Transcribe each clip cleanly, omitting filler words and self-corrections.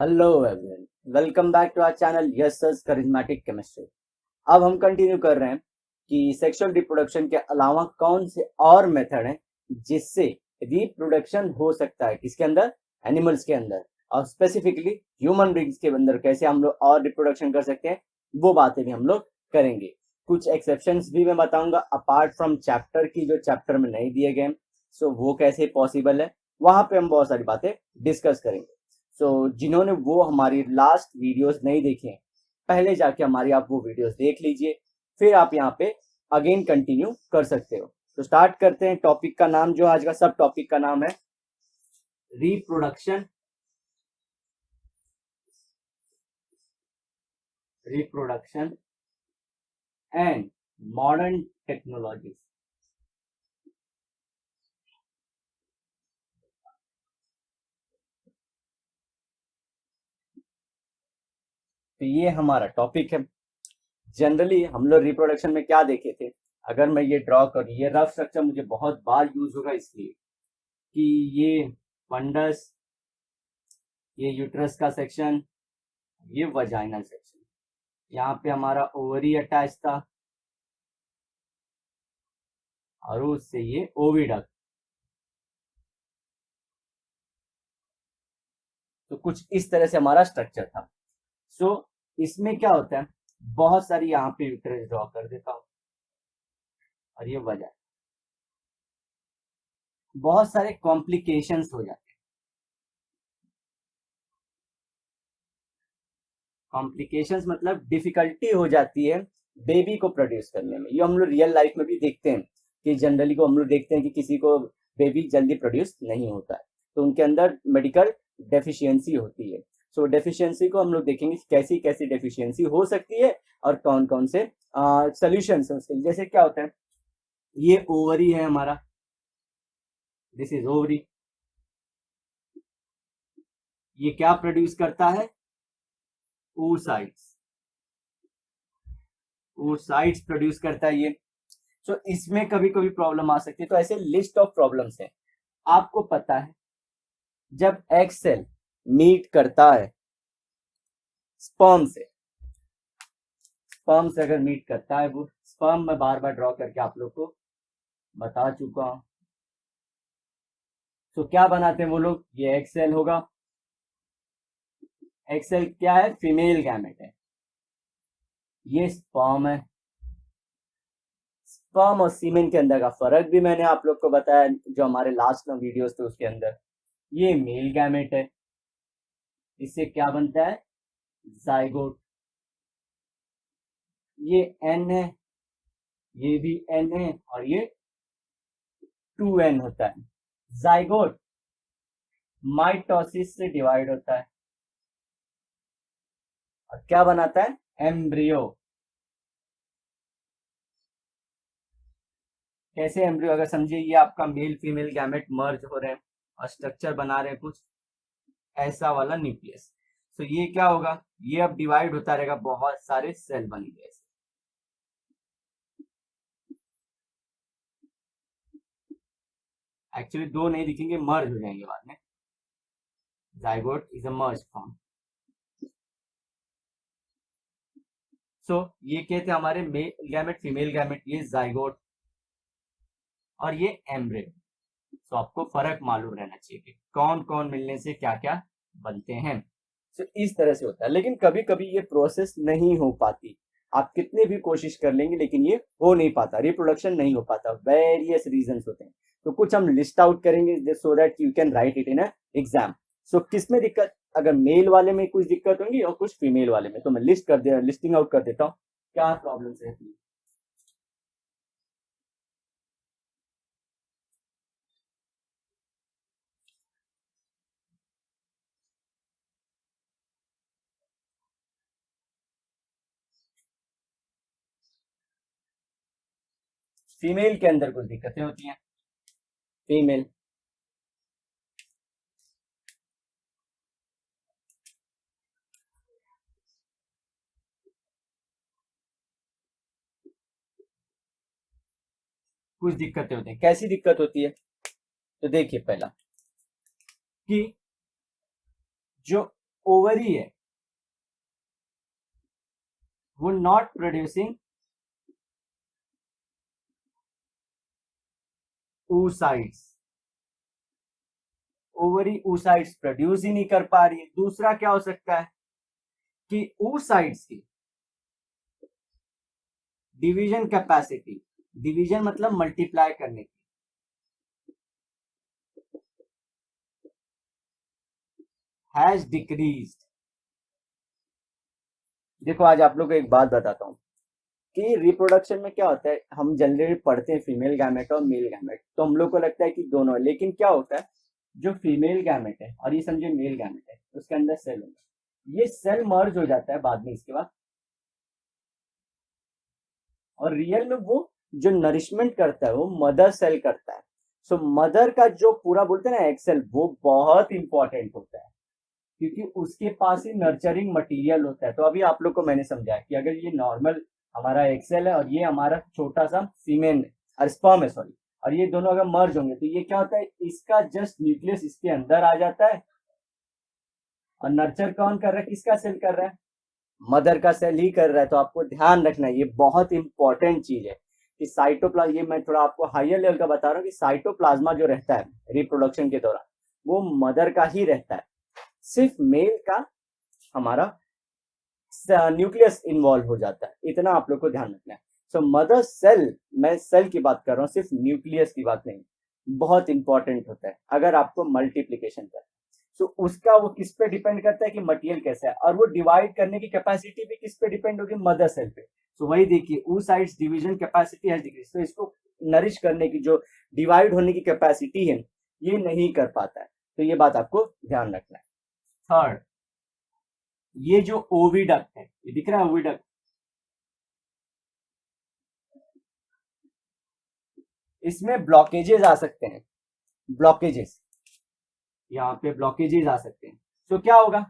Hello everyone, welcome back to our channel yes sir charismatic chemistry. अब हम continue कर रहे हैं कि सेक्सुअल रिप्रोडक्शन के अलावा कौन से और मेथड हैं जिससे रिप्रोडक्शन हो सकता है, किसके अंदर, एनिमल्स के अंदर, और स्पेसिफिकली ह्यूमन बींग्स के अंदर कैसे हम लोग और रिप्रोडक्शन कर सकते हैं, वो बातें भी हम लोग करेंगे। कुछ एक्सेप्शंस भी मैं बताऊंगा अपार्ट फ्रॉम चैप्टर की, जो चैप्टर में नहीं दिए गए, सो वो कैसे पॉसिबल है, वहां पे हम बहुत सारी बातें डिस्कस करेंगे। जिन्होंने वो हमारी लास्ट वीडियोस नहीं देखे हैं, पहले जाके हमारी आप वो वीडियोस देख लीजिए, फिर आप यहाँ पे अगेन कंटिन्यू कर सकते हो। तो स्टार्ट करते हैं। टॉपिक का नाम, जो आज का सब टॉपिक का नाम है, reproduction reproduction and modern technologies. तो ये हमारा टॉपिक है। जनरली हम लोग रिप्रोडक्शन में क्या देखे थे, अगर मैं ये ड्रॉ करूँ, ये रफ स्ट्रक्चर मुझे बहुत बार यूज होगा इसलिए कि ये फंडस, ये यूट्रस का सेक्शन, ये वजाइनल सेक्शन, यहाँ पे हमारा ओवरी अटैच था और उससे ये ओविडक्ट। तो कुछ इस तरह से हमारा स्ट्रक्चर था। सो इसमें क्या होता है, बहुत सारी यहाँ पे यूट्रस ड्रॉ कर देता हूँ और ये वजह, बहुत सारे कॉम्प्लिकेशंस हो जाते हैं। कॉम्प्लिकेशंस मतलब डिफिकल्टी हो जाती है बेबी को प्रोड्यूस करने में। ये हम लोग रियल लाइफ में भी देखते हैं कि जनरली को हम लोग देखते हैं कि किसी को बेबी जल्दी प्रोड्यूस नहीं होता है, तो उनके अंदर मेडिकल डेफिशिएंसी होती है। सो डेफिशिएंसी को हम लोग देखेंगे कैसी कैसी डेफिशिएंसी हो सकती है और कौन कौन से सोल्यूशन है उसके। जैसे क्या होता है, ये ओवरी है हमारा, दिस इज ओवरी। ये क्या प्रोड्यूस करता है, oocytes। oocytes प्रोड्यूस करता है ये। सो इसमें कभी कभी प्रॉब्लम आ सकती है। तो ऐसे लिस्ट ऑफ प्रॉब्लम्स है। आपको पता है, जब एग सेल मीट करता है स्पर्म से, स्पर्म से अगर मीट करता है, वो स्पर्म में बार बार ड्रॉ करके आप लोग को बता चुका हूं। तो क्या बनाते हैं वो लोग, ये एग सेल होगा। एग सेल क्या है, फीमेल गैमेट है। ये स्पर्म है। स्पर्म और सीमेन के अंदर का फर्क भी मैंने आप लोग को बताया, जो हमारे लास्ट में वीडियोस थे उसके अंदर। ये मेल गैमेट है। इससे क्या बनता है, जाइगोट। ये एन है, ये भी एन है, और ये 2n होता है। जाइगोट माइटोसिस से डिवाइड होता है और क्या बनाता है, एम्ब्रियो। कैसे एम्ब्रियो, अगर समझिए ये आपका मेल फीमेल गैमेट मर्ज हो रहे हैं और स्ट्रक्चर बना रहे हैं कुछ ऐसा वाला न्यूक्लियस। तो ये क्या होगा, ये अब डिवाइड होता रहेगा, बहुत सारे सेल बनेंगे। एक्चुअली दो नहीं दिखेंगे, मर्ज हो जाएंगे बाद में। Zygote is a merge form. So ये क्या थे हमारे मेल गैमेट फीमेल गैमेट, ये जाइगोट और ये एम्ब्रियो। तो आपको फर्क मालूम रहना चाहिए कि कौन कौन मिलने से क्या क्या बनते हैं। तो इस तरह से होता है, लेकिन कभी कभी ये प्रोसेस नहीं हो पाती। आप कितने भी कोशिश कर लेंगे लेकिन ये हो नहीं पाता, रिप्रोडक्शन नहीं हो पाता। वेरियस रीजंस होते हैं। तो कुछ हम लिस्ट आउट करेंगे so that you can write it in exam. So किसमें दिक्कत, अगर मेल वाले में कुछ दिक्कत होंगी और कुछ फीमेल वाले में, तो मैं लिस्टिंग आउट कर देता हूँ क्या प्रॉब्लम रहती है। फीमेल के अंदर कुछ दिक्कतें होती हैं। फीमेल, कुछ दिक्कतें होती हैं। कैसी दिक्कत होती है, तो देखिए पहला कि जो ओवरी है वो not producing oocytes, ovary oocytes produce ही नहीं कर पा रही है। दूसरा क्या हो सकता है कि oocytes की डिवीजन कैपेसिटी, डिवीजन मतलब मल्टीप्लाई करने की, हैज डिक्रीज्ड। देखो आज आप लोग को एक बात बताता हूँ कि रिप्रोडक्शन में क्या होता है, हम जनरली पढ़ते हैं फीमेल गैमेट और मेल गैमेट, तो हम लोग को लगता है कि दोनों है, लेकिन क्या होता है जो फीमेल गैमेट है और ये समझे मेल गैमेट है, उसके अंदर सेल होगा, ये सेल मर्ज हो जाता है बाद में इसके बाद, और रियल में वो जो नरिशमेंट करता है वो मदर सेल करता है। सो मदर का जो पूरा बोलते हैं ना एक्सेल, वो बहुत इंपॉर्टेंट होता है क्योंकि उसके पास ही नर्चरिंग मटेरियल होता है। तो अभी आप लोग को मैंने समझाया कि अगर ये नॉर्मल हमारा एक्सेल है और ये हमारा छोटा सा सीमेन और स्पर्म है सॉरी, और ये दोनों अगर मर्ज होंगे तो ये क्या होता है, इसका जस्ट न्यूक्लियस इसके अंदर आ जाता है, और नर्चर कौन कर रहा है, किसका सेल कर रहा है, मदर का सेल ही कर रहा है। तो आपको ध्यान रखना है, ये बहुत इंपॉर्टेंट चीज है कि साइटोप्लाज्म, ये मैं थोड़ा आपको हायर लेवल का बता रहा हूँ कि साइटोप्लाज्मा जो रहता है रिप्रोडक्शन के दौरान वो मदर का ही रहता है, सिर्फ मेल का हमारा न्यूक्लियस इन्वॉल्व हो जाता है, इतना आप लोग को ध्यान रखना है। सो मदर सेल, मैं सेल की बात कर रहा हूँ, सिर्फ न्यूक्लियस की बात नहीं, बहुत इंपॉर्टेंट होता है अगर आपको मल्टीप्लीकेशन करना है। सो उसका वो किस पे डिपेंड करता है कि मटेरियल कैसा है, और वो डिवाइड करने की कैपेसिटी भी किस पे डिपेंड होगी, मदर सेल पे। सो वही देखिए oocytes division capacity has decrease, तो इसको नरिश करने की जो डिवाइड होने की कैपेसिटी है ये नहीं कर पाता है, तो ये बात आपको ध्यान रखना है। थर्ड, ये जो ओविडक्ट है, ये दिख रहा है ओविडक्ट, इसमें ब्लॉकेजेस आ सकते हैं, ब्लॉकेजेस, यहाँ पे ब्लॉकेजेस आ सकते हैं। तो क्या होगा,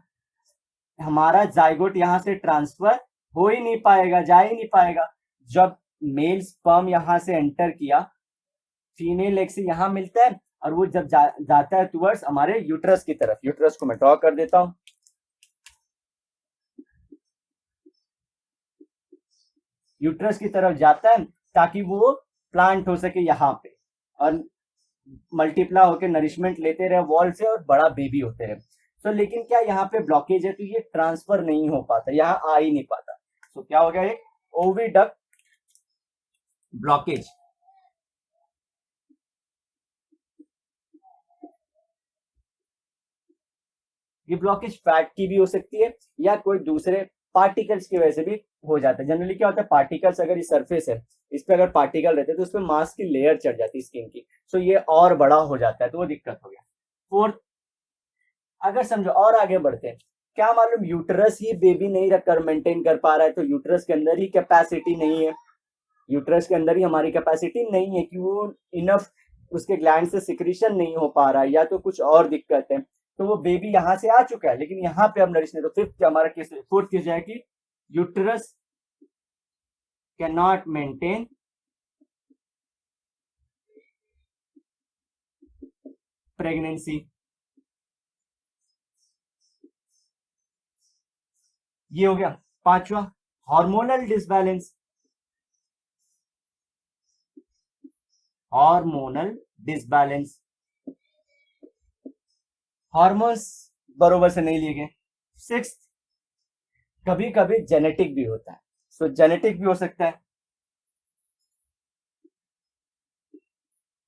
हमारा जाइगोट यहां से ट्रांसफर हो ही नहीं पाएगा, जा ही नहीं पाएगा। जब मेल स्पर्म यहां से एंटर किया, फीमेल एग से यहां मिलता है, और वो जब जाता है टुवर्ड्स हमारे यूट्रस की तरफ, यूट्रस को मैं ड्रॉ कर देता हूं, यूट्रस की तरफ जाता है ताकि वो प्लांट हो सके यहाँ पे, और मल्टीप्लाई होकर नरिशमेंट लेते रहे वॉल से और बड़ा बेबी होते रहे। सो लेकिन क्या यहाँ पे ब्लॉकेज है, तो ये ट्रांसफर नहीं हो पाता, यहाँ आ ही नहीं पाता। सो क्या हो गया, एक ओविडक्ट ब्लॉकेज। ये ब्लॉकेज फैट की भी हो सकती है या कोई दूसरे पार्टिकल्स की वजह से भी हो जाता है। जनरली क्या होता है, पार्टिकल्स अगर ये सरफेस है, इस पे अगर पार्टिकल रहते हैं तो उस पर मांस की लेयर चढ़ जाती है स्किन की, सो ये और बड़ा हो जाता है, तो वो दिक्कत हो गया। फोर्थ, अगर समझो और आगे बढ़ते हैं, क्या मालूम यूट्रस ही बेबी नहीं रखकर मेंटेन कर पा रहा है, तो यूट्रस के अंदर ही कैपेसिटी नहीं है, यूट्रस के अंदर ही हमारी कैपेसिटी नहीं है कि वो इनफ उसके ग्लैंड से सिक्रीशन नहीं हो पा रहा है, या तो कुछ और दिक्कत है, तो वो बेबी यहाँ से आ चुका है लेकिन यहाँ पे अब नरिश नहीं। तो फिफ्थ हमारा केस, फोर्थ केस है कि uterus can not maintain pregnancy. ये हो गया पांचवा, hormonal disbalance, hormonal disbalance, hormones बरोबर से नहीं लिए गए। सिक्स, कभी कभी जेनेटिक भी होता है, सो जेनेटिक भी हो सकता है,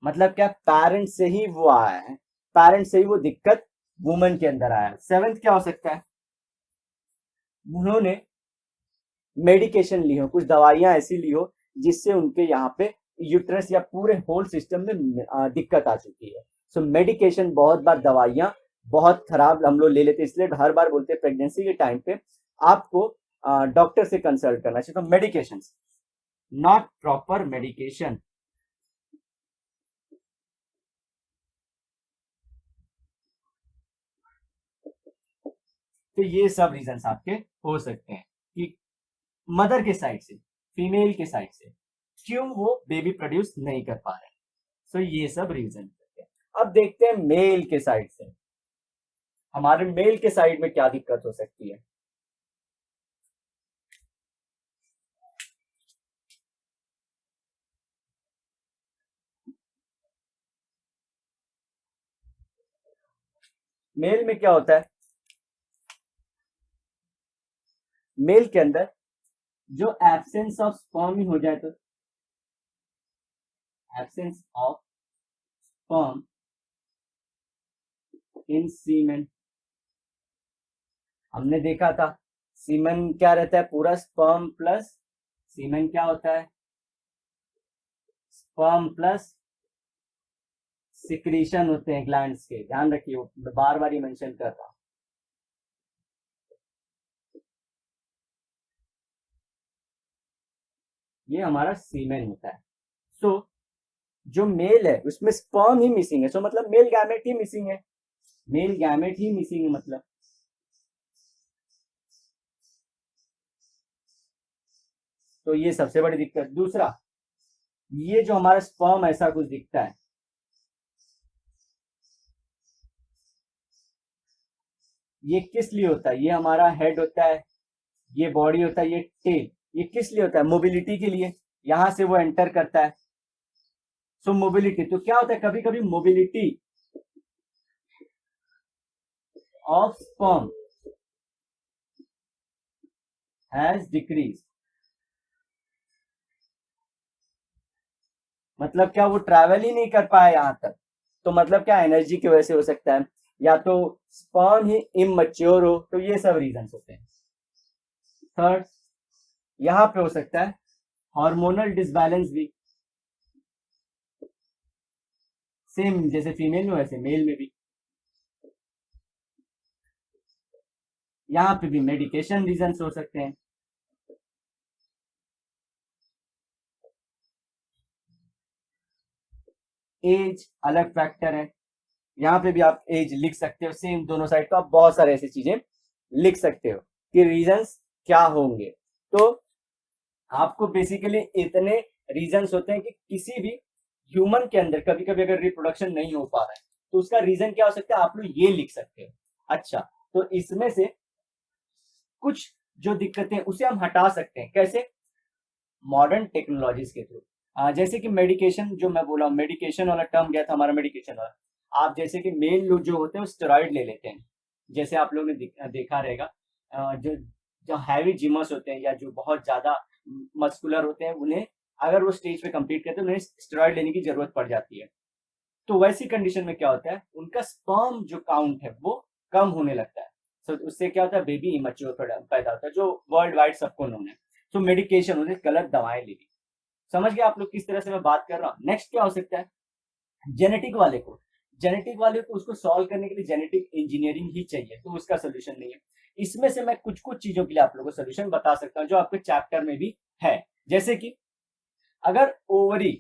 मतलब क्या पेरेंट से ही वो आया है, पेरेंट से ही वो दिक्कत वुमन के अंदर आया है। सेवेंथ क्या हो सकता है, उन्होंने मेडिकेशन ली हो, कुछ दवाइयां ऐसी ली हो जिससे उनके यहाँ पे यूट्रस या पूरे होल सिस्टम में दिक्कत आ चुकी है। सो मेडिकेशन, बहुत बार दवाइयां बहुत खराब हम लोग ले लेते हैं, इसलिए हर बार बोलते हैं प्रेगनेंसी के टाइम पे आपको डॉक्टर से कंसल्ट करना चाहिए। तो मेडिकेशन, नॉट प्रॉपर मेडिकेशन, तो ये सब रीजन आपके हो सकते हैं कि मदर के साइड से, फीमेल के साइड से क्यों वो बेबी प्रोड्यूस नहीं कर पा रहे। सो ये सब रीजन। अब देखते हैं मेल के साइड से, हमारे मेल के साइड में क्या दिक्कत हो सकती है? मेल में क्या होता है? मेल के अंदर जो एब्सेंस ऑफ स्पर्म ही हो जाए तो एब्सेंस ऑफ स्पर्म इन सीमेन, हमने देखा था सीमेन क्या रहता है, पूरा स्पर्म प्लस सीमेन क्या होता है, स्पर्म प्लस सिक्रीशन होते हैं ग्लैंड्स के, ध्यान रखिए, बार बार ही मेंशन कर रहा हूं। ये हमारा सीमेन होता है। सो जो मेल है उसमें स्पर्म ही मिसिंग है, सो मतलब मेल गैमेट ही मिसिंग है, मेल गैमेट ही मिसिंग है मतलब। तो ये सबसे बड़ी दिक्कत। दूसरा, ये जो हमारा स्पर्म ऐसा कुछ दिखता है, ये किस लिए होता है? ये हमारा हेड होता है, ये बॉडी होता है, ये टेल, ये किस लिए होता है? मोबिलिटी के लिए, यहां से वो एंटर करता है। सो मोबिलिटी, तो क्या होता है, कभी कभी mobility of sperm has decrease, मतलब क्या वो ट्रैवल ही नहीं कर पाया यहां तक, तो मतलब क्या एनर्जी की वजह से हो सकता है, या तो स्पर्म ही इमैच्योर हो, तो ये सब रीजंस होते हैं। थर्ड, यहां पे हो सकता है हार्मोनल डिसबैलेंस भी, सेम जैसे फीमेल में वैसे मेल में भी। यहां पे भी मेडिकेशन रीजंस हो सकते हैं। एज अलग फैक्टर है, यहाँ पे भी आप एज लिख सकते हो, सेम दोनों साइड का आप बहुत सारे ऐसी चीजें लिख सकते हो कि रीजंस क्या होंगे। तो आपको बेसिकली इतने रीजंस होते हैं कि किसी भी ह्यूमन के अंदर कभी कभी अगर रिप्रोडक्शन नहीं हो पा रहा है तो उसका रीजन क्या हो सकता है, आप लोग ये लिख सकते हो। अच्छा, तो इसमें से कुछ जो दिक्कतें उसे हम हटा सकते हैं, कैसे? मॉडर्न टेक्नोलॉजीज के थ्रू। जैसे कि मेडिकेशन, जो मैं बोला मेडिकेशन वाला टर्म गया था हमारा मेडिकेशन वाला, आप जैसे कि मेल लोग जो होते हैं वो स्टेरॉइड ले लेते हैं, जैसे आप लोगों ने देखा रहेगा। जो जो हैवी जिमर्स होते हैं या जो बहुत ज्यादा मस्कुलर होते हैं, उन्हें अगर वो स्टेज पे कंप्लीट करते हैं उन्हें स्टेरॉइड लेने की जरूरत पड़ जाती है। तो वैसी कंडीशन में क्या होता है, उनका स्पर्म जो काउंट है वो कम होने लगता है। तो उससे क्या होता है, बेबी इमेच्योर पैदा होता है, जो वर्ल्ड वाइड सबको नोन है। तो मेडिकेशन, उन्हें गलत दवाएं ले ली। समझ गए आप लोग किस तरह से मैं बात कर रहा हूँ? नेक्स्ट क्या हो सकता है, जेनेटिक वाले को उसको सॉल्व करने के लिए जेनेटिक इंजीनियरिंग ही चाहिए, तो उसका सोल्यूशन नहीं है। इसमें से मैं कुछ कुछ चीजों के लिए आप लोगों को सोल्यूशन बता सकता हूँ जो आपके चैप्टर में भी है। जैसे कि अगर ओवरी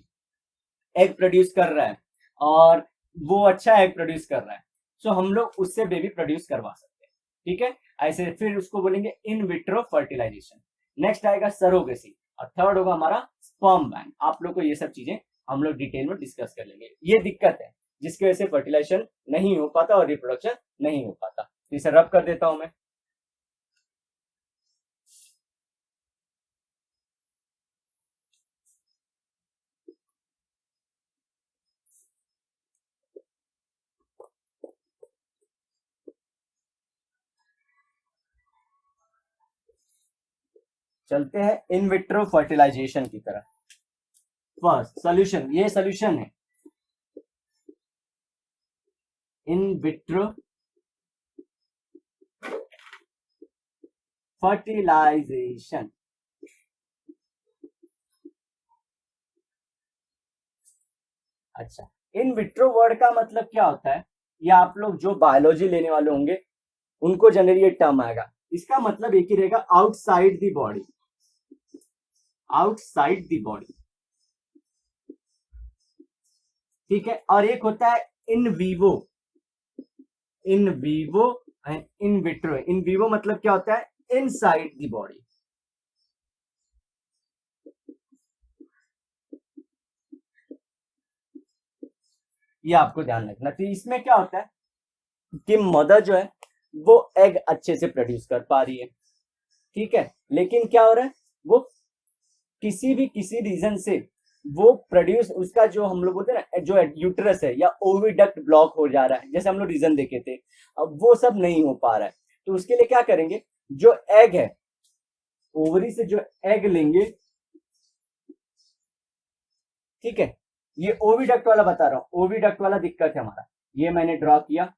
एग प्रोड्यूस कर रहा है और वो अच्छा एग प्रोड्यूस कर रहा है, सो हम लोग उससे बेबी प्रोड्यूस करवा सकते हैं, ठीक है। ऐसे फिर उसको बोलेंगे इन विट्रो फर्टिलाइजेशन। नेक्स्ट आएगा सरोगेसी, और थर्ड होगा हमारा स्पर्म बैंक। आप लोग को ये सब चीजें हम लोग डिटेल में डिस्कस कर लेंगे। ये दिक्कत है जिसकी वजह से फर्टिलाइजेशन नहीं हो पाता और रिप्रोडक्शन नहीं हो पाता। इसे रब कर देता हूं मैं। चलते हैं इन विट्रो फर्टिलाइजेशन की तरफ। फर्स्ट सोल्यूशन, ये सोल्यूशन है इन विट्रो फर्टिलाइजेशन। अच्छा, इन विट्रो वर्ड का मतलब क्या होता है, ये आप लोग जो बायोलॉजी लेने वाले होंगे उनको जनरली ये टर्म आएगा। इसका मतलब एक ही रहेगा, outside the body, outside the body, ठीक है। और एक होता है in vivo, in vivo and in vitro. In vivo मतलब क्या होता है, इनसाइड द बॉडी। ये आपको ध्यान रखना। तो इसमें क्या होता है कि मदर जो है वो एग अच्छे से प्रोड्यूस कर पा रही है, ठीक है। लेकिन क्या हो रहा है, वो किसी रीजन से वो प्रोड्यूस, उसका जो हम लोग बोलते हैं ना, जो यूट्रस है या ओविडक्ट ब्लॉक हो जा रहा है, जैसे हम लोग रीजन देखे थे, अब वो सब नहीं हो पा रहा है। तो उसके लिए क्या करेंगे, जो एग है, ओवरी से जो एग लेंगे, ठीक है, ये ओविडक्ट वाला बता रहा हूं, ओविडक्ट वाला दिक्कत है हमारा, ये मैंने ड्रॉ किया,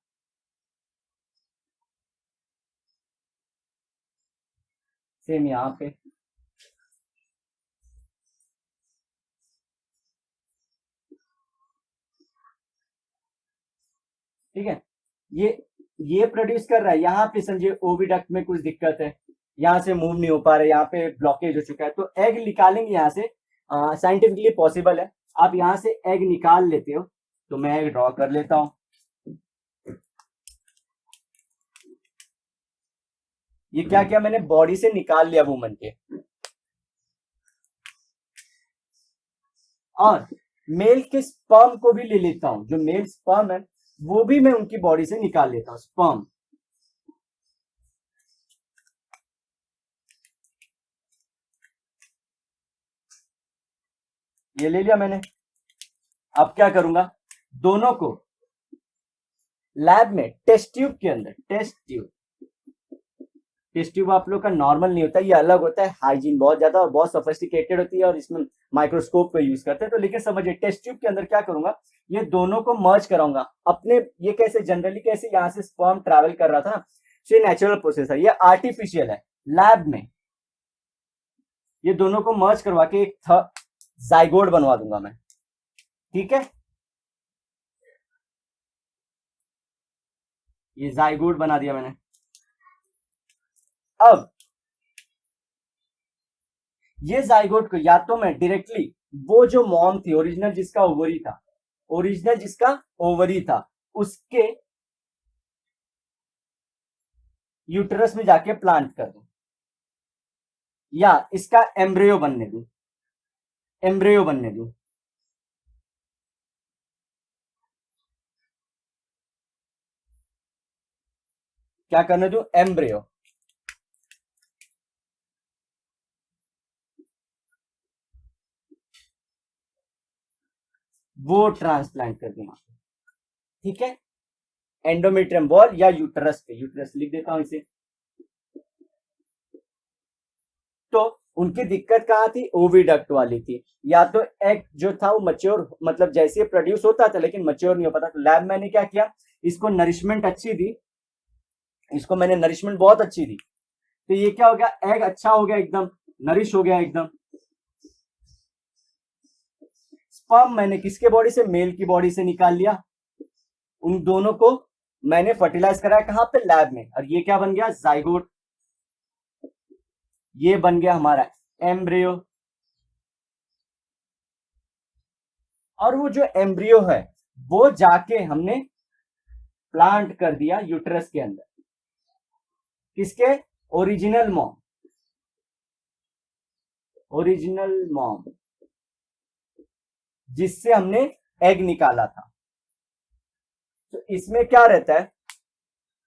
सेम यहां पे, ठीक है। ये ये प्रोड्यूस कर रहा है, यहाँ पे समझिए ओविडक्ट में कुछ दिक्कत है, यहाँ से मूव नहीं हो पा रहा है, यहाँ पे ब्लॉकेज हो चुका है, तो एग निकालेंगे यहाँ से, साइंटिफिकली पॉसिबल है। आप यहाँ से एग निकाल लेते हो, तो मैं एग ड्रॉ कर लेता हूं। ये क्या किया मैंने, बॉडी से निकाल लिया वुमन के, और मेल के स्पर्म को भी ले लेता हूं, जो मेल स्पर्म है वो भी मैं उनकी बॉडी से निकाल लेता हूं, स्पर्म। ये ले लिया मैंने। अब क्या करूंगा, दोनों को लैब में टेस्ट ट्यूब के अंदर, टेस्ट ट्यूब आप लोग का नॉर्मल नहीं होता, ये अलग होता है, हाइजीन बहुत ज्यादा और बहुत सोफिस्टिकेटेड होती है, और इसमें माइक्रोस्कोप का यूज करते हैं। तो लेकिन समझिए, टेस्ट ट्यूब के अंदर क्या करूंगा, ये दोनों को मर्ज कराऊंगा अपने, ये कैसे जनरली कैसे यहाँ से स्पर्म ट्रैवल कर रहा था ना, ये नेचुरल प्रोसेस है, ये आर्टिफिशियल है। लैब में ये दोनों को मर्ज करवा के एक जाइगोट बनवा दूंगा मैं, ठीक है। ये जाइगोट बना दिया मैंने। अब ये जाइगोट को या तो मैं डायरेक्टली, वो जो मॉम थी ओरिजिनल जिसका ओवरी था, उसके यूटेरस में जाके प्लांट कर दूं, या इसका एम्ब्रियो बनने दूं, क्या करने दूं, एम्ब्रियो, वो ट्रांसप्लांट कर दूंगा, ठीक है। एंडोमेट्रियम वॉल या यूटेरस पे, यूटेरस लिख देता हूं इसे। तो उनकी दिक्कत कहाँ थी, ओविडक्ट वाली थी, या तो एग जो था वो मच्योर, मतलब जैसे प्रोड्यूस होता था लेकिन मच्योर नहीं हो पाता। तो लैब मैंने क्या किया, इसको नरिशमेंट अच्छी दी, इसको मैंने नरिशमेंट बहुत अच्छी दी, तो ये क्या हो गया, एग अच्छा हो गया, एकदम नरिश हो गया एकदम। स्पर्म मैंने किसके बॉडी से, मेल की बॉडी से निकाल लिया, उन दोनों को मैंने फर्टिलाइज कराया कहां पे, लैब में, और ये क्या बन गया, जाइगोट, ये बन गया हमारा एम्ब्रियो। और वो जो एम्ब्रियो है वो जाके हमने प्लांट कर दिया यूट्रस के अंदर, किसके, ओरिजिनल मॉम जिससे हमने एग निकाला था। तो इसमें क्या रहता है,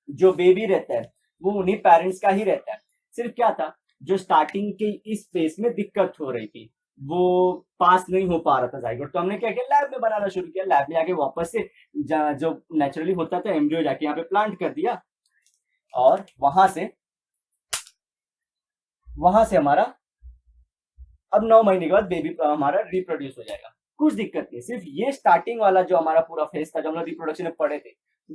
जो बेबी रहता है वो उन्हीं पेरेंट्स का ही रहता है। सिर्फ क्या था, जो स्टार्टिंग के इस फेज में दिक्कत हो रही थी, वो पास नहीं हो पा रहा था जाइगोट, तो हमने क्या किया, लैब में बनाना शुरू किया, लैब में जाके वापस से जो नेचुरली होता था एम्ब्रियो जाके यहाँ पे प्लांट कर दिया, और वहां से हमारा अब 9 महीने के बाद बेबी हमारा रिप्रोड्यूस हो जाएगा। कुछ दिक्कत नहीं, सिर्फ ये स्टार्टिंग वाला जो हमारा पूरा फेज था, जो हम लोग रिप्रोडक्शन में पढ़े थे,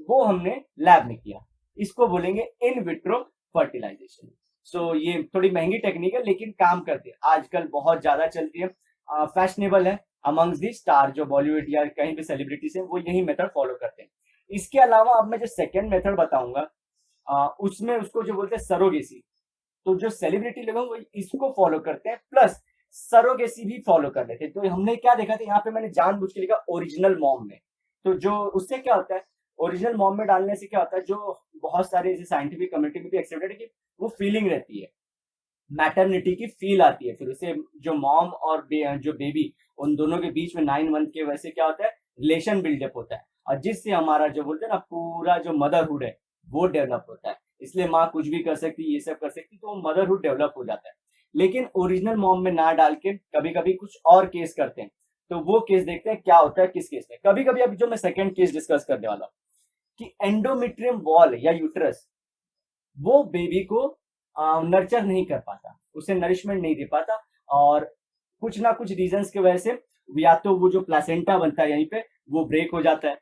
वो हमने लैब में किया। इसको बोलेंगे इन विट्रो फर्टिलाइजेशन। सो ये थोड़ी महंगी टेक्निक है लेकिन काम करती है, आजकल बहुत ज्यादा चलती है, फैशनेबल है अमंग्स दी स्टार, जो बॉलीवुड या कहीं भी सेलिब्रिटीज है वो यही मेथड फॉलो करते हैं। इसके अलावा अब मैं जो सेकेंड मेथड बताऊंगा, उसमें उसको जो बोलते हैं सरोगेसी, तो जो सेलिब्रिटी लोग हैं वो इसको फॉलो करते हैं, प्लस सरोगेसी भी फॉलो कर लेते हैं। तो हमने क्या देखा था, यहाँ पे मैंने जानबूझ के लिखा ओरिजिनल मॉम में, तो जो उससे क्या होता है, ओरिजिनल मॉम में डालने से क्या होता है, जो बहुत सारे साइंटिफिक कम्युनिटी में भी एक्सेप्टेड है कि वो फीलिंग रहती है, मैटरनिटी की फील आती है, फिर उसे जो मॉम और जो बेबी, उन दोनों के बीच में 9 मंथ के वैसे क्या होता है, रिलेशन बिल्डअप होता है, और जिससे हमारा जो बोलते हैं ना पूरा जो मदरहुड है वो डेवलप होता है। इसलिए माँ कुछ भी कर सकती, ये सब कर सकती, तो मदरहुड डेवलप हो जाता है। लेकिन ओरिजिनल मॉम में ना डाल के कभी कभी कुछ और केस करते हैं, तो वो केस देखते हैं क्या होता है किस केस में। कभी कभी अभी जो मैं सेकंड केस डिस्कस करने वाला हूँ कि एंडोमेट्रियम वॉल या यूट्रस वो बेबी को नर्चर नहीं कर पाता, उसे नरिशमेंट नहीं दे पाता, और कुछ ना कुछ रीजंस की वजह से या तो वो जो प्लासेंटा बनता है यहीं पे वो ब्रेक हो जाता है,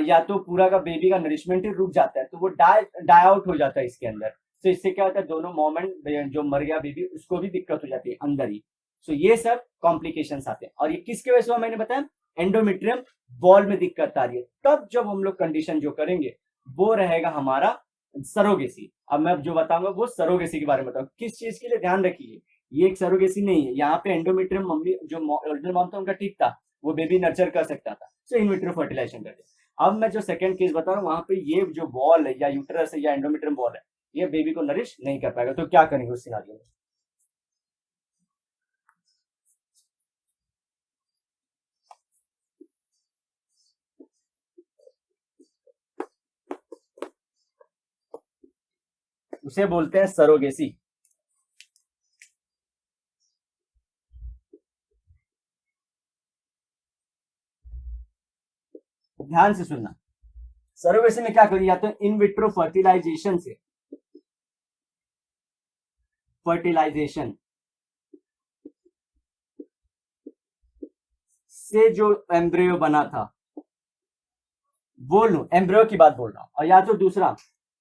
या तो पूरा का बेबी का नरिशमेंट ही रुक जाता है, तो वो डाई आउट हो जाता है इसके अंदर। तो इससे क्या होता है, दोनों मोमेंट जो मर गया बेबी उसको भी दिक्कत हो जाती है अंदर ही। सो ये सब कॉम्प्लिकेशंस आते हैं, और ये किसके वजह से हुआ मैंने बताया, एंडोमेट्रियम वॉल में दिक्कत आ रही है। तब जब हम लोग कंडीशन जो करेंगे वो रहेगा हमारा सरोगेसी। अब मैं जो बताऊंगा वो सरोगेसी के बारे में बताऊंगा। किस चीज के लिए ध्यान रखिए, ये एक सरोगेसी नहीं है। यहाँ पे एंडोमेट्रियम मम्मी जो ओरिजिनल मॉम था उनका ठीक था, वो बेबी नर्चर कर सकता था, तो इन विट्रो फर्टिलाइजेशन करते। अब मैं जो सेकंड केस बता रहा हूँ वहां पे ये जो वॉल है या यूट्रस है या एंडोमेट्रियम वॉल है, ये बेबी को नरिश नहीं कर पाएगा। तो क्या करेंगे उस सिनारियो में, उसे बोलते हैं सरोगेसी। ध्यान से सुनना, सरोगेसी में क्या करिए, या तो इन विट्रो फर्टिलाइजेशन से जो एम्ब्रियो बना था वो लू, एम्ब्रियो की बात बोल रहा हूं, और या तो दूसरा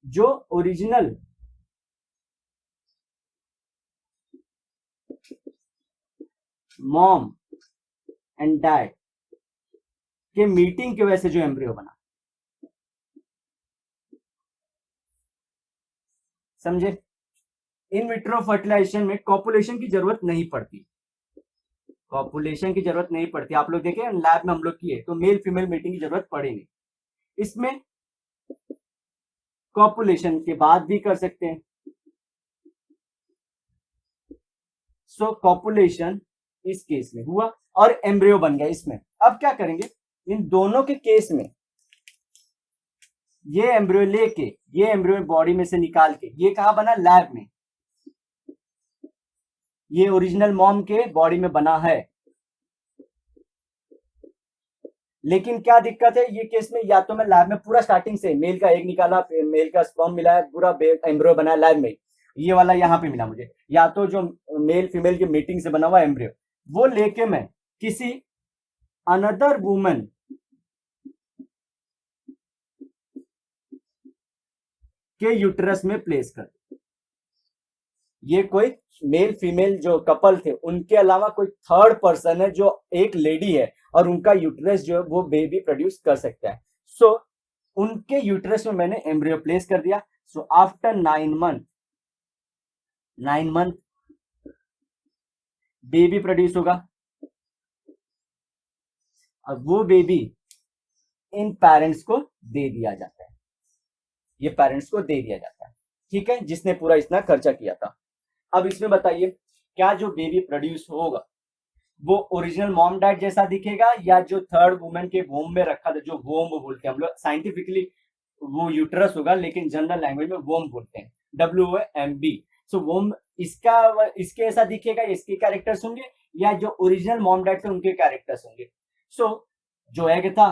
जो ओरिजिनल मॉम एंड डैड के मीटिंग की वजह से जो एम्ब्रियो बना, समझे। इन विट्रो फर्टिलाइजेशन में कॉपुलेशन की जरूरत नहीं पड़ती, कॉपुलेशन की जरूरत नहीं पड़ती। आप लोग देखें लैब में हम लोग किए तो मेल फीमेल मीटिंग की जरूरत पड़ेगी। इसमें कॉपुलेशन के बाद भी कर सकते हैं। सो कॉपुलेशन इस केस में हुआ और एम्ब्रियो बन गया इसमें। अब क्या करेंगे, इन दोनों के केस में ये एम्ब्रियो लेके, ये एम्ब्रियो बॉडी में से निकाल के, ये कहां बना, लैब में, ये ओरिजिनल मॉम के बॉडी में बना है। लेकिन क्या दिक्कत है ये केस में, या तो मैं लैब में पूरा स्टार्टिंग से मेल का एग निकाला, फिर मेल का स्पर्म मिलाया, पूरा एम्ब्रियो बना लैब में, ये वाला यहाँ पे मिला मुझे, या तो जो मेल फीमेल की मीटिंग से बना हुआ एम्ब्रियो वो लेके मैं किसी अनदर वुमन के यूट्रस में प्लेस कर, ये कोई मेल फीमेल जो कपल थे उनके अलावा कोई थर्ड पर्सन है जो एक लेडी है और उनका यूट्रस जो है वो बेबी प्रोड्यूस कर सकता है। सो उनके यूट्रस में मैंने एम्ब्रियो प्लेस कर दिया। So after 9 month baby produce होगा। अब वो बेबी इन पेरेंट्स को दे दिया जाता है, ये पेरेंट्स को दे दिया जाता है, ठीक है, जिसने पूरा इतना खर्चा किया था। अब इसमें बताइए क्या जो बेबी प्रोड्यूस होगा वो ओरिजिनल मॉम डैड जैसा दिखेगा या जो थर्ड वुमेन के वोम में रखा था, जो वोम बोलते हैं हम लोग साइंटिफिकली, वो यूट्रस होगा लेकिन जनरल लैंग्वेज में वोम बोलते हैं, WOMB। सो वोम इसका इसके ऐसा दिखेगा, इसके कैरेक्टर्स होंगे, या जो ओरिजिनल मॉम डैड थे उनके कैरेक्टर्स होंगे। सो जो एग था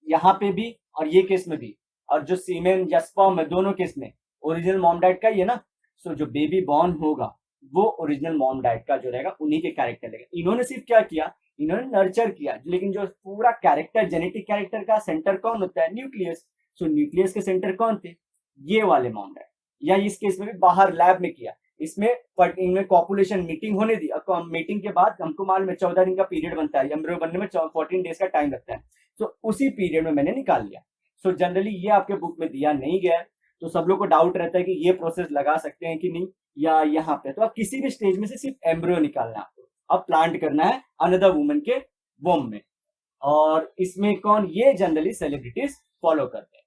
यहाँ पे भी और ये केस में भी, और जो सीमेन या स्पर्म है दोनों केस में ओरिजिनल मॉम डैड का ही है ना। सो जो बेबी बॉर्न होगा वो ओरिजिनल मॉम डैड का जो रहेगा उन्हीं के कैरेक्टर रहेगा। इन्होंने सिर्फ क्या किया, इन्होंने नर्चर किया, लेकिन जो पूरा कैरेक्टर, जेनेटिक कैरेक्टर का सेंटर कौन होता है, न्यूक्लियस। सो न्यूक्लियस के सेंटर कौन थे, ये वाले मॉम डैड। या इस केस में भी बाहर लैब में किया, इसमें इनमें कॉपुलेशन मीटिंग होने दी, मीटिंग के बाद हमको मालूम है 14 दिन का पीरियड बनता है, एम्ब्रियो बनने में 14 डेज का टाइम लगता है। तो उसी पीरियड में मैंने निकाल लिया। सो जनरली ये आपके बुक में दिया नहीं गया है, तो सब लोग को डाउट रहता है कि ये प्रोसेस लगा सकते हैं कि नहीं, या यहाँ पे तो आप किसी भी स्टेज में से सिर्फ एम्ब्रियो निकालना है आपको, अब प्लांट करना है अनदर वुमन के वोम में। और इसमें कौन, ये जनरली सेलिब्रिटीज फॉलो करते हैं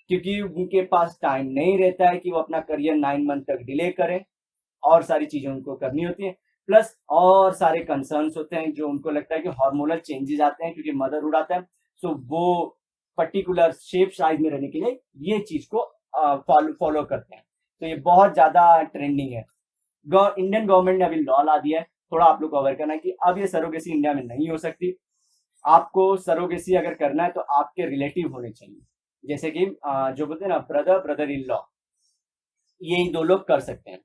क्योंकि उनके पास टाइम नहीं रहता है कि वो अपना करियर 9 मंथ तक डिले करें, और सारी चीजें उनको करनी होती है, प्लस और सारे कंसर्न्स होते हैं जो उनको लगता है कि हार्मोनल चेंजेस आते हैं क्योंकि मदर उड़ाता है। सो वो पर्टिकुलर शेप साइज में रहने के लिए ये चीज को फॉलो करते हैं। तो ये बहुत ज्यादा ट्रेंडिंग है। इंडियन गवर्नमेंट ने अभी लॉ ला दिया है, थोड़ा आप लोग को अवेयर करना है कि अब ये सरोगेसी इंडिया में नहीं हो सकती। आपको सरोगेसी अगर करना है तो आपके रिलेटिव होने चाहिए, जैसे कि जो बोलते हैं ना ब्रदर इन लॉ, ये दो लोग कर सकते हैं।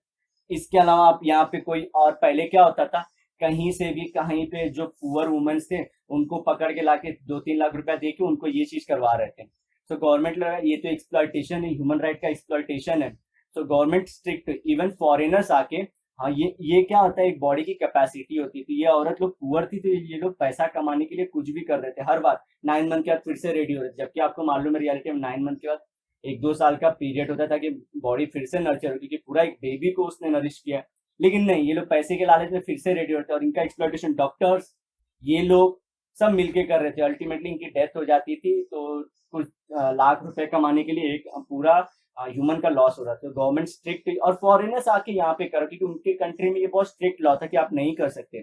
इसके अलावा आप यहाँ पे कोई और, पहले क्या होता था, कहीं से भी कहीं पे जो पुअर वुमेन्स थे उनको पकड़ के लाके 2-3 लाख रुपया दे के उनको ये चीज करवा रहे थे। तो गवर्नमेंट लगा ये तो एक्सप्लॉइटेशन है, ह्यूमन राइट का एक्सप्लॉइटेशन है। तो गवर्नमेंट स्ट्रिक्ट, इवन फॉरेनर्स आके, हाँ ये क्या होता है, एक बॉडी की कैपेसिटी होती थी। ये औरत लोग पुअर थी तो ये लोग पैसा कमाने के लिए कुछ भी कर रहे थे। हर बार 9 मंथ के बाद फिर से रेडी हो रहे थे, जबकि आपको मालूम है रियलिटी में 9 मंथ के बाद 1-2 साल का पीरियड होता था कि बॉडी फिर से नर्चर होती, क्योंकि पूरा एक बेबी को उसने नरिश किया। लेकिन नहीं, ये लोग पैसे के लालच में फिर से रेडी होते, और इनका एक्सप्लॉइटेशन डॉक्टर्स ये लोग सब मिलके कर रहे थे। अल्टीमेटली इनकी डेथ हो जाती थी, तो कुछ लाख रुपए कमाने के लिए एक पूरा ह्यूमन का लॉस हो रहा था। तो गवर्नमेंट स्ट्रिक्ट, और फॉरेनर्स आके यहाँ पे करो, क्योंकि उनके कंट्री में ये बहुत स्ट्रिक्ट लॉ था कि आप नहीं कर सकते।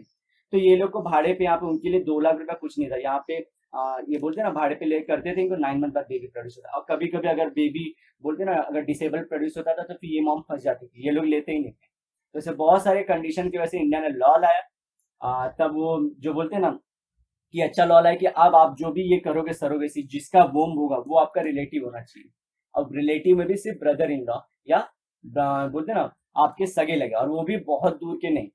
तो ये लोग को भाड़े पे यहाँ पे उनके लिए 2 लाख रुपया कुछ नहीं था। यहाँ पे ये बोलते ना भाड़े पे ले करते थे, इनको 9 मंथ बाद बेबी प्रोड्यूस होता। और कभी कभी अगर बेबी बोलते ना अगर डिसेबल प्रोड्यूस होता था तो फिर ये मॉम फंस जाती थी, ये लोग लेते ही नहीं थे। तो ऐसे बहुत सारे कंडीशन की वजह से इंडिया ने लॉ लाया। तब वो जो बोलते ना कि अच्छा लॉ लाया कि अब आप जो भी ये करोगे सरोगेसी, जिसका वोम होगा वो आपका रिलेटिव होना चाहिए। अब रिलेटिव में भी सिर्फ ब्रदर इन लॉ या बोलते ना आपके सगे लगे, और वो भी बहुत दूर के नहीं,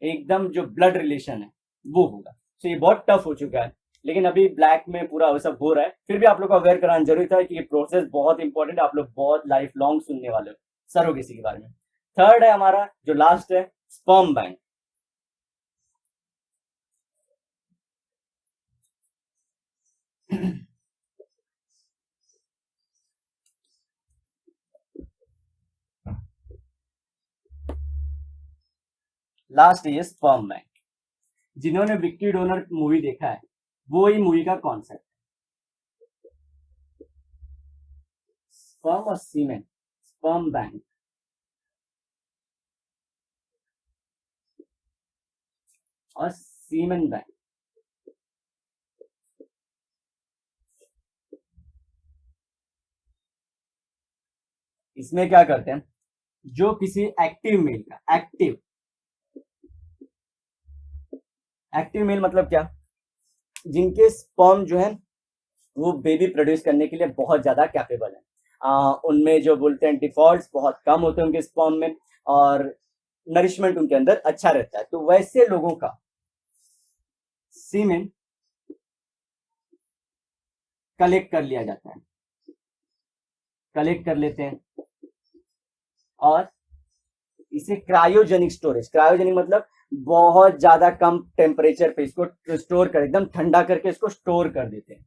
एकदम जो ब्लड रिलेशन है वो होगा। तो ये बहुत टफ हो चुका है, लेकिन अभी ब्लैक में पूरा वो सब हो रहा है। फिर भी आप लोग को अवेयर कराना जरूरी था कि ये प्रोसेस बहुत इंपॉर्टेंट है, आप लोग बहुत लाइफ लॉन्ग सुनने वाले हो सरोगेसी के बारे में। थर्ड है हमारा जो लास्ट है, स्पर्म बैंक। लास्ट ये स्पर्म बैंक। जिन्होंने विक्की डोनर मूवी देखा है वो ही मूवी का कॉन्सेप्ट, स्पर्म और सीमेन, स्पर्म बैंक और सीमेन बैंक। इसमें क्या करते हैं, जो किसी एक्टिव मेल का, एक्टिव मेल मतलब क्या, जिनके स्पर्म जो है वो बेबी प्रोड्यूस करने के लिए बहुत ज्यादा कैपेबल है। उनमें जो बोलते हैं डिफॉल्ट्स बहुत कम होते हैं उनके स्पर्म में, और नरिशमेंट उनके अंदर अच्छा रहता है। तो वैसे लोगों का सीमेन कलेक्ट कर लिया जाता है, कलेक्ट कर लेते हैं, और इसे क्रायोजेनिक स्टोरेज, क्रायोजेनिक मतलब बहुत ज्यादा कम टेम्परेचर पे इसको स्टोर कर, एकदम ठंडा करके इसको स्टोर कर देते हैं।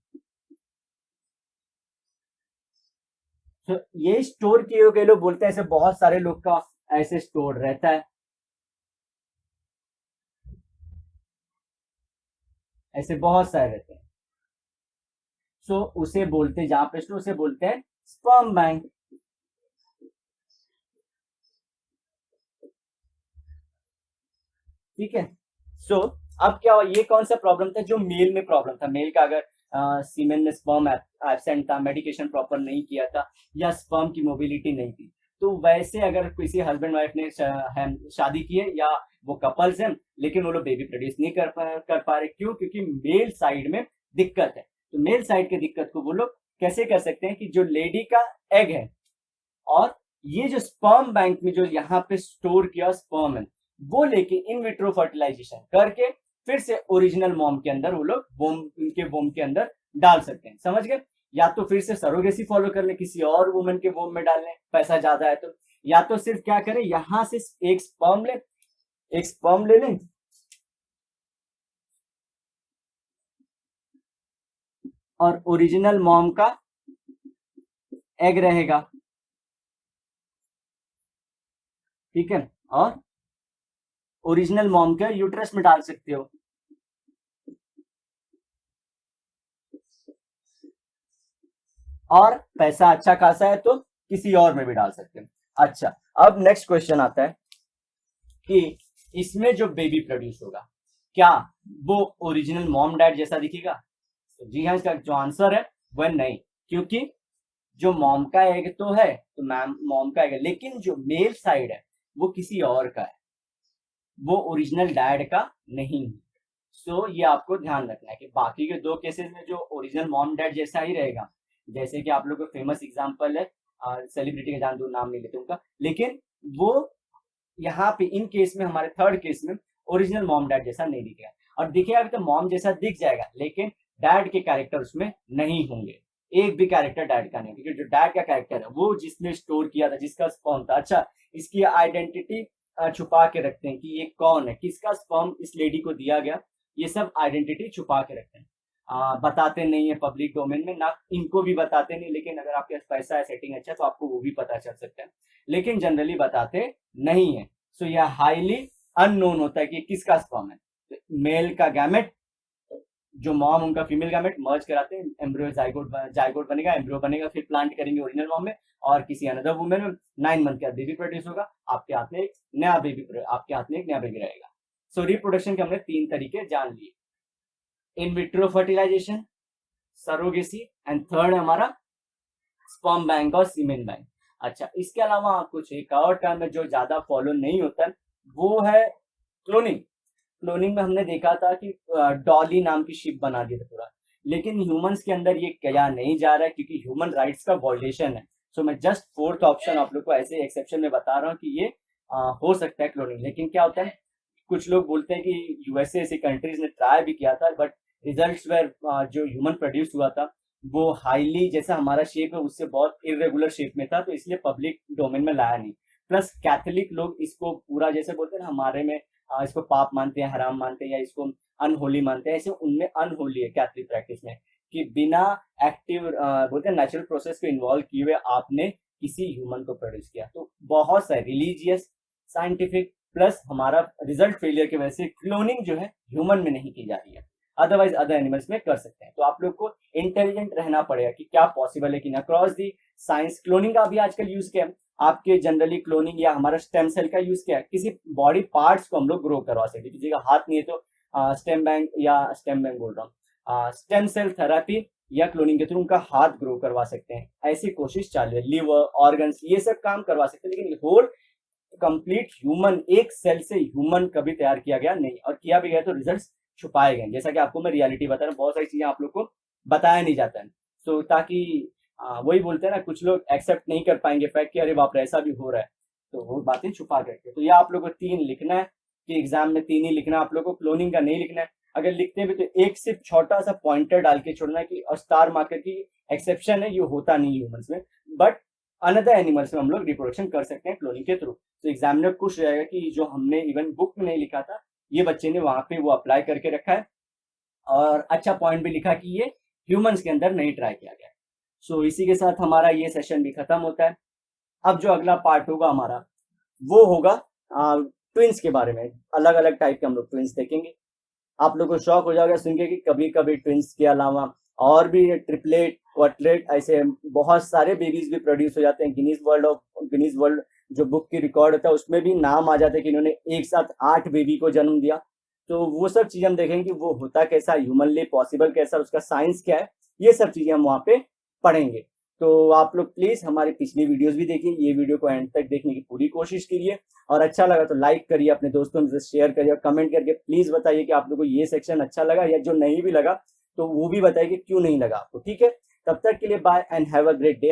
तो ये स्टोर किए हुए लोग बोलते हैं, ऐसे बहुत सारे लोग का ऐसे स्टोर रहता है, ऐसे बहुत सारे रहते हैं। सो उसे बोलते हैं, जहां पे स्टोर, उसे बोलते हैं स्पर्म बैंक। ठीक है। सो अब क्या हुआ, ये कौन सा प्रॉब्लम था जो मेल में प्रॉब्लम था, मेल का अगर सीमेन में स्पर्म एब्सेंट था, मेडिकेशन प्रॉपर नहीं किया था, या स्पर्म की मोबिलिटी नहीं थी, तो वैसे अगर किसी हस्बैंड वाइफ ने शादी की है या वो कपल्स हैं, लेकिन वो लोग बेबी प्रोड्यूस नहीं कर पा रहे, क्यों, क्योंकि मेल साइड में दिक्कत है। तो मेल साइड के दिक्कत को वो लोग कैसे कर सकते हैं कि जो लेडी का एग है और ये जो स्पर्म बैंक में जो यहाँ पे स्टोर किया स्पर्म है, वो लेके इन विट्रो फर्टिलाइजेशन करके फिर से ओरिजिनल मॉम के अंदर वो लोग वोम, उनके वोम के अंदर डाल सकते हैं। समझ गए? या तो फिर से सरोगेसी फॉलो कर ले, किसी और वुमन के वोम में डाल लें, पैसा ज्यादा है तो, या तो सिर्फ क्या करें, यहां से एक स्पर्म ले, एक स्पर्म ले लें, और ओरिजिनल मॉम का एग रहेगा, ठीक है, और ओरिजिनल मॉम के यूट्रस में डाल सकते हो। और पैसा अच्छा खासा है तो किसी और में भी डाल सकते हैं। अच्छा, अब नेक्स्ट क्वेश्चन आता है कि इसमें जो बेबी प्रोड्यूस होगा क्या वो ओरिजिनल मॉम डैड जैसा दिखेगा? तो जी हाँ, इसका जो आंसर है वह नहीं, क्योंकि जो मॉम का एग तो है तो मैम मॉम का एग है, लेकिन जो मेल साइड है वो किसी और का है, वो ओरिजिनल डैड का नहीं है। सो ये आपको ध्यान रखना है कि बाकी के दो केसेस में जो ओरिजिनल मॉम डैड जैसा ही रहेगा। जैसे कि आप लोग को फेमस एग्जांपल है सेलिब्रिटी का, जान दो नाम नहीं लेते उनका, लेकिन वो यहाँ पे इन केस में, हमारे थर्ड केस में ओरिजिनल मॉम डैड जैसा नहीं दिखेगा। और दिखेगा भी तो मॉम जैसा दिख जाएगा, लेकिन डैड के कैरेक्टर उसमें नहीं होंगे, एक भी कैरेक्टर डैड का नहीं, क्योंकि जो डैड का कैरेक्टर है वो जिसने स्टोर किया था, जिसका स्पर्म था, अच्छा इसकी आइडेंटिटी छुपा के रखते हैं कि ये कौन है, किसका स्पर्म इस लेडी को दिया गया, ये सब आइडेंटिटी छुपा के रखते हैं। बताते नहीं है पब्लिक डोमेन में, ना इनको भी बताते नहीं, लेकिन अगर आपके पास पैसा है, सेटिंग अच्छा है, तो आपको वो भी पता चल सकता है, लेकिन जनरली बताते नहीं है। सो यह हाईली अननोन होता है कि किसका स्पर्म है। तो मेल का गैमेट, जो मॉम उनका फीमेल गैमेट मर्ज कराते हैं, एम्ब्रियो जाइगोट बनेगा, एम्ब्रियो बनेगा, फिर प्लांट करेंगे ओरिजिनल मॉम में और किसी अनदर वुमेन में 9 मंथ का बेबी प्रोड्यूस होगा, आपके हाथ में एक नया बेबी रहेगा। सो रिप्रोडक्शन के हमने 3 तरीके जान लिए, in vitro fertilization, surrogacy and third हमारा स्पर्म बैंक और सीमेन बैंक। अच्छा, इसके अलावा कुछ एक और टर्म है जो ज्यादा फॉलो नहीं होता है, वो है क्लोनिंग। क्लोनिंग में हमने देखा था कि डॉली नाम की शिप बना दिया था पूरा, लेकिन ह्यूमंस के अंदर ये किया नहीं जा रहा है क्योंकि ह्यूमन राइट्स का वॉयलेशन है। सो मैं जस्ट फोर्थ ऑप्शन आप लोग को ऐसे एक्सेप्शन में बता रहा हूँ कि ये हो सकता है क्लोनिंग। लेकिन क्या होता है, कुछ लोग बोलते हैं कि यूएसए ऐसी कंट्रीज ने ट्राई भी किया था, बट रिजल्ट्स वेर जो ह्यूमन प्रोड्यूस हुआ था वो हाईली, जैसा हमारा शेप है उससे बहुत इरेगुलर शेप में था, तो इसलिए पब्लिक डोमेन में लाया नहीं। प्लस कैथोलिक लोग इसको पूरा, जैसे बोलते हैं ना हमारे में इसको पाप मानते हैं, हराम मानते हैं, या इसको अनहोली मानते हैं, ऐसे उनमें अनहोली है कैथोलिक प्रैक्टिस में, कि बिना एक्टिव बोलते हैं नेचुरल प्रोसेस को इन्वॉल्व किए हुए आपने किसी ह्यूमन को प्रोड्यूस किया। तो बहुत सारे रिलीजियस, साइंटिफिक, प्लस हमारा रिजल्ट फेलियर की वजह से क्लोनिंग जो है ह्यूमन में नहीं की जा रही है, अदरवाइज अदर एनिमल्स में कर सकते हैं। तो आप लोग को इंटेलिजेंट रहना पड़ेगा कि क्या पॉसिबल है कि ना। क्रॉस दी साइंस क्लोनिंग का भी आजकल यूज किया है, आपके जनरली क्लोनिंग या हमारा स्टेम सेल का यूज किया है, किसी बॉडी पार्ट्स को हम लोग ग्रो करवा सकते हैं। किसी का हाथ नहीं है तो स्टेम बैंक बोल रहा हूँ, स्टेम सेल थेरेपी या क्लोनिंग के थ्रू उनका हाथ ग्रो करवा सकते हैं, ऐसी कोशिश चालू है। लिवर, ऑर्गन्स, ये सब काम करवा सकते हैं, लेकिन होल कंप्लीट ह्यूमन, एक सेल से ह्यूमन कभी तैयार किया गया नहीं, और किया भी गया तो रिजल्ट छुपाए गए। जैसा कि आपको मैं रियलिटी बता रहा हूँ, बहुत सारी चीजें आप लोग को बताया नहीं जाता है, तो ताकि वही बोलते हैं ना, कुछ लोग एक्सेप्ट नहीं कर पाएंगे फैक्ट कि अरे बाप रे ऐसा भी हो रहा है, तो वो बातें छुपा करके। तो ये आप लोग को 3 लिखना है कि एग्जाम में 3 ही लिखना है, आप लोग को क्लोनिंग का नहीं लिखना है। अगर लिखते भी तो एक सिर्फ छोटा सा पॉइंटर डाल के छोड़ना है कि स्टार मार्कर की एक्सेप्शन है, ये होता नहीं ह्यूमंस में, बट अनदर एनिमल्स में हम लोग रिप्रोडक्शन कर सकते हैं क्लोनिंग के थ्रू। तो एग्जामिनर खुश रहेगा कि जो हमने इवन बुक में नहीं लिखा था, ये बच्चे ने वहां पे वो अप्लाई करके रखा है, और अच्छा पॉइंट भी लिखा कि ये ह्यूमंस के अंदर नहीं ट्राई किया गया। सो इसी के साथ हमारा ये सेशन भी खत्म होता है। अब जो अगला पार्ट होगा हमारा, वो होगा ट्विंस के बारे में। अलग अलग टाइप के हम लोग ट्विंस देखेंगे। आप लोग को शौक हो जाएगा सुन के कि कभी कभी ट्विंस के अलावा और भी ट्रिपलेट, क्वार्टलेट, ऐसे बहुत सारे बेबीज भी प्रोड्यूस हो जाते हैं। गिनीज वर्ल्ड जो बुक की रिकॉर्ड होता है उसमें भी नाम आ जाता है कि इन्होंने एक साथ 8 बेबी को जन्म दिया। तो वो सब चीजें हम देखेंगे कि वो होता कैसा, ह्यूमनली पॉसिबल कैसा, उसका साइंस क्या है, ये सब चीजें हम वहाँ पे पढ़ेंगे। तो आप लोग प्लीज हमारी पिछली वीडियोस भी देखिए, ये वीडियो को एंड तक देखने की पूरी कोशिश कीजिए, और अच्छा लगा तो लाइक करिए, अपने दोस्तों से शेयर करिए, और कमेंट करके प्लीज बताइए कि आप लोगों को ये सेक्शन अच्छा लगा, या जो नहीं भी लगा तो वो भी बताइए कि क्यों नहीं लगा आपको। ठीक है, तब तक के लिए bye and have a great day.